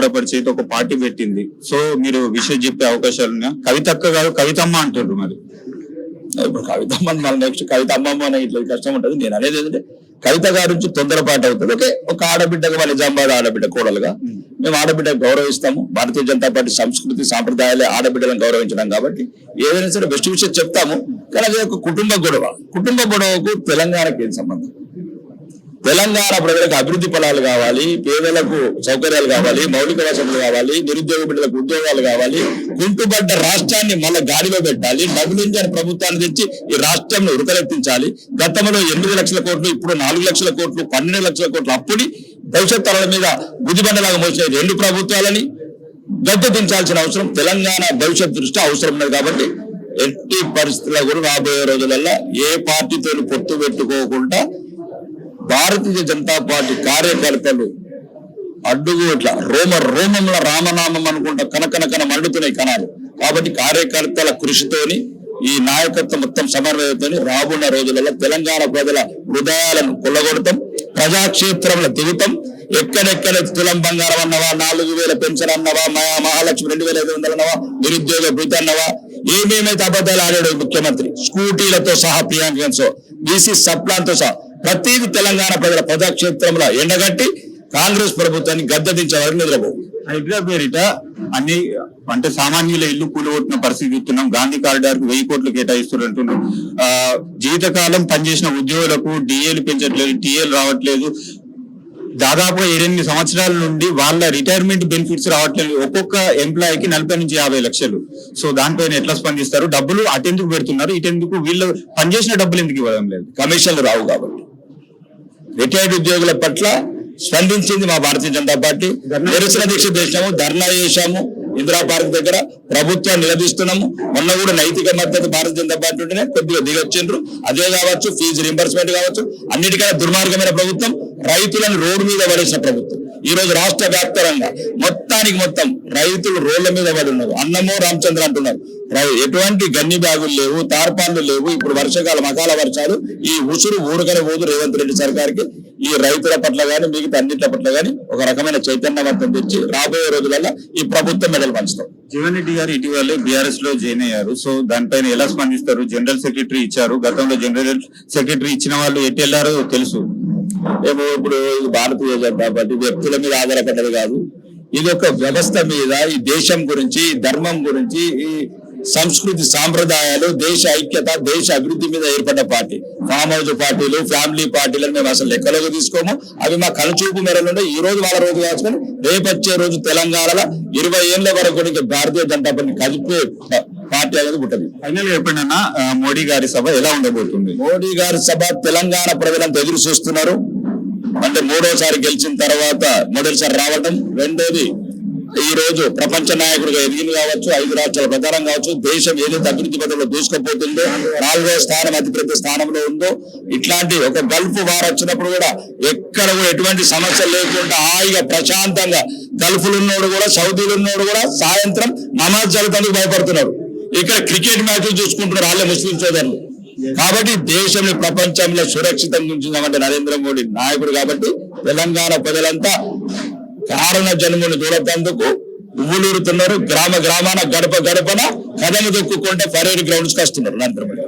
ఆడపడిచేది ఒక పార్టీ పెట్టింది. సో మీరు విషయం చెప్పే అవకాశాలు ఉన్నాయా? కవితక్క కాదు కవితమ్మ అంటారు. మరి ఇప్పుడు కవితమ్మ మన నెక్స్ట్ కవిత అమ్మమ్మ అనే ఇట్లా కష్టం ఉంటుంది. నేను అనేది ఏంటంటే కవిత గారి నుంచి తొందరపాటు అవుతుంది. ఓకే, ఒక ఆడబిడ్డగా వాళ్ళ నిజామాబాద్ ఆడబిడ్డ కోడలుగా మేము ఆడబిడ్డకు గౌరవిస్తాము. భారతీయ జనతా పార్టీ సంస్కృతి సాంప్రదాయాలే ఆడబిడ్డలను గౌరవించడం కాబట్టి ఏదైనా సరే బెస్ట్ విషయం చెప్తాము. కానీ అది ఒక కుటుంబ గొడవకు తెలంగాణకి ఏం సంబంధం? తెలంగాణ ప్రజలకు అభివృద్ధి ఫలాలు కావాలి, పేదలకు సౌకర్యాలు కావాలి, మౌలిక వసతులు కావాలి, నిరుద్యోగ బిడ్డలకు ఉద్యోగాలు కావాలి. కుంటుబడ్డ రాష్ట్రాన్ని మళ్ళీ గాడిలో పెట్టాలి. డబుల్ ఇంజన్ ప్రభుత్వాన్ని తెచ్చి ఈ రాష్ట్రాన్ని ఉరకలెత్తించాలి. గతంలో 8 లక్షల కోట్లు, ఇప్పుడు 4 లక్షల కోట్లు, 12 లక్షల కోట్లు అప్పుడి భవిష్యత్ తరాల మీద గుదిబండలాగా మోసిన 2 ప్రభుత్వాలని గద్దెదించాల్సిన అవసరం తెలంగాణ భవిష్యత్ దృష్టి అవసరం ఉన్నది. కాబట్టి ఎట్టి పరిస్థితుల్లో కూడా రాబోయే రోజులలో ఏ పార్టీతో పొత్తు పెట్టుకోకుండా భారతీయ జనతా పార్టీ కార్యకర్తలు అడ్డుగు ఇట్లా రోమంలో రామనామం అనుకుంటా కనకన మండుతున్నాయి కణాలు. కాబట్టి కార్యకర్తల కృషితోని ఈ నాయకత్వం మొత్తం సమన్వయంతో రాబోన్న రోజులలో తెలంగాణ ప్రజల హృదయాలను కొల్లగొడతాం, ప్రజాక్షేత్రంలో దిగుతాం. ఎక్కడెక్కడ తులం బంగారం అన్నవా, 4000 పెన్షన్ అన్నవా, మహాలక్ష్మి 2500 అన్నవా, నిరుద్యోగ భృతి అన్నవా, ఏమేమైతే అబద్ధాలు ఆడాడు ముఖ్యమంత్రి స్కూటీలతో సహా, ప్రియాంకతో బీసీ సప్లాన్తో సహా ప్రతిదీ తెలంగాణ ప్రజల ప్రజాక్షేత్రంలో ఎండగట్టి కాంగ్రెస్ ప్రభుత్వాన్ని గద్దెదించేవారు నిద్రపోవు. హైదరాబాద్ పేరిట అన్ని అంటే సామాన్యుల ఇల్లు కూలగొట్టిన పరిస్థితి చూస్తున్నాం. గాంధీ కారిడార్ కు 1000 కోట్లు కేటాయిస్తున్నట్టు జీవితకాలం పనిచేసిన ఉద్యోగులకు డిఏలు పెంచట్లేదు, టీఏలు రావట్లేదు. దాదాపుగా 7-8 సంవత్సరాల నుండి వాళ్ళ రిటైర్మెంట్ బెనిఫిట్స్ రావట్లేదు. ఒక్కొక్క ఎంప్లాయీకి 40 నుంచి 50 లక్షలు. సో దానిపైన ఎట్లా స్పందిస్తారు? డబ్బులు అటెందుకు పెడుతున్నారు, ఇటెందుకు వీళ్ళు పనిచేసిన డబ్బులు ఎందుకు ఇవ్వడం లేదు? కమిషన్లు రావు కాబట్టి రిటైర్డ్ ఉద్యోగుల పట్ల స్పందించింది మా భారతీయ జనతా పార్టీ. నిరసన దీక్ష చేసినాము, ధర్నా చేశాము ఇందిరా పార్క్ దగ్గర, ప్రభుత్వాన్ని నిలదీస్తున్నాము. మొన్న కూడా నైతిక మద్దతు భారతీయ జనతా పార్టీ ఉంటేనే కొద్దిగా దిగొచ్చిండ్రు. అదే కావచ్చు, ఫీజు రింబర్స్మెంట్ కావచ్చు, అన్నిటికన్నా దుర్మార్గమైన ప్రభుత్వం రైతులను రోడ్డు మీద పడేసిన ప్రభుత్వం. ఈ రోజు రాష్ట్ర వ్యాప్తంగా మొత్తం రైతులు రోడ్ల మీద పడి ఉన్నారు. అన్నమో రామచంద్ర అంటున్నారు. ఎటువంటి గన్ని బ్యాగులు లేవు, తార్పాన్లు లేవు. ఇప్పుడు వర్షాకాలం అకాల వర్షాలు, ఈ ఉసురు ఊరకనే పోదు రేవంత్ రెడ్డి సర్కార్కి. ఈ రైతుల పట్ల గానీ మిగతా అన్నింటి పట్ల గానీ ఒక రకమైన చైతన్యవంతం తెచ్చి రాబోయే రోజులలో ఈ ప్రభుత్వం మెడలు పంచుతాం. జీవన్ రెడ్డి గారు ఇటీవలే బీఆర్ఎస్ లో జాయిన్ అయ్యారు. సో దానిపైన ఎలా స్పందిస్తారు? జనరల్ సెక్రటరీ ఇచ్చారు, గతంలో జనరల్ సెక్రటరీ ఇచ్చిన వాళ్ళు ఎటు వెళ్లారో తెలుసు. ఏమో ఇప్పుడు భారతీయ జనతా పార్టీ వ్యక్తుల మీద ఆధారపడ్డది కాదు, ఇది ఒక వ్యవస్థ మీద, ఈ దేశం గురించి, ఈ ధర్మం గురించి, ఈ సంస్కృతి సాంప్రదాయాలు, దేశ ఐక్యత, దేశ అభివృద్ధి మీద ఏర్పడ్డ పార్టీ. ఫామ్ హౌస్ పార్టీలు, ఫ్యామిలీ పార్టీలను మేము అసలు లెక్కలోకి తీసుకోము. అవి మా కనుచూపు మేరలుండే. ఈ రోజు వాళ్ళ రోజు కాసుకొని రేపొచ్చే రోజు తెలంగాణలో 20 ఏళ్ల వరకు ఇంకా భారతీయ జనతా పార్టీ కదిపే పార్టీ అనేది ఉంటుంది. ఫైనల్ గా ఎప్పుడైనా మోడీ గారి సభ ఎలా ఉండబోతుంది? మోడీ గారి సభ తెలంగాణ ప్రజలంతా ఎదురు చూస్తున్నారు. అంటే 3వసారి గెలిచిన తర్వాత మొదటిసారి రావడం, రెండోది ఈ రోజు ప్రపంచ నాయకుడిగా ఎదిగింది కావచ్చు, 5 రాష్ట్రాల ప్రధానం కావచ్చు, దేశం ఏదైతే అభివృద్ధి పథంలో దూసుకుపోతుందో, 4వ స్థానం అతిపెద్ద స్థానంలో ఉందో, ఇట్లాంటి ఒక గల్ఫ్ వార్ వచ్చినప్పుడు కూడా ఎక్కడ కూడా ఎటువంటి సమస్య లేకుండా హాయిగా ప్రశాంతంగా గల్ఫ్లు ఉన్నోడు కూడా, సౌదీలు ఉన్నోడు కూడా సాయంత్రం నమాజ్ జరుగుతానికి భయపడుతున్నారు. ఇక్కడ క్రికెట్ మ్యాచ్లు చూసుకుంటున్నారు వాళ్ళే ముస్లిం సోదరులు. కాబట్టి దేశంలో ప్రపంచంలో సురక్షితంగా ఉంచుదామంటే నరేంద్ర మోడీ నాయకుడు. కాబట్టి తెలంగాణ ప్రజలంతా కారణ జన్ముని దూరతందుకు ఉవ్వులూరుతున్నారు. గ్రామాన గడపన కదము దొక్కుకుంటే పరేడ్ గ్రౌండ్స్ కి వస్తున్నారు నరేంద్ర మోడీ.